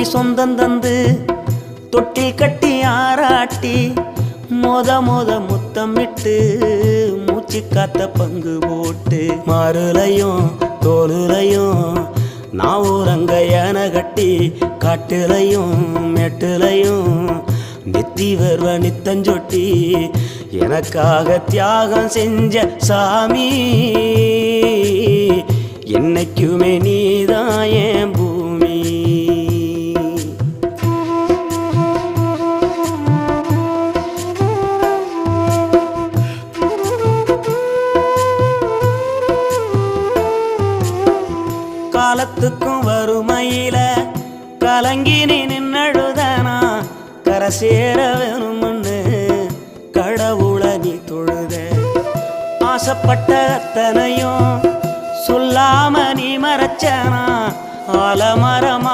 சொந்தம் தந்து தொட்டி கட்டி ஆராட்டி மொத முத்தமிட்டு மூச்சு காத்த பங்கு போட்டு மாறுலையும் தோலுலையும் நான் ஊரங்க யானை கட்டி காட்டுலையும் மெட்டுலையும் நெத்தி வருவ நித்தஞ்சொட்டி எனக்காக தியாகம் செஞ்ச சாமி என்னைக்குமே நீதான் என் பூமி. காலத்துக்கும் வறுமையில கலங்கி நீ நின்னழுதனா கரை சேர வேணும்னு கடவுளை நீ தொழுத ஆசைப்பட்ட அத்தனையும் சொல்லாம நீ மறைச்சனா ஆலமரமா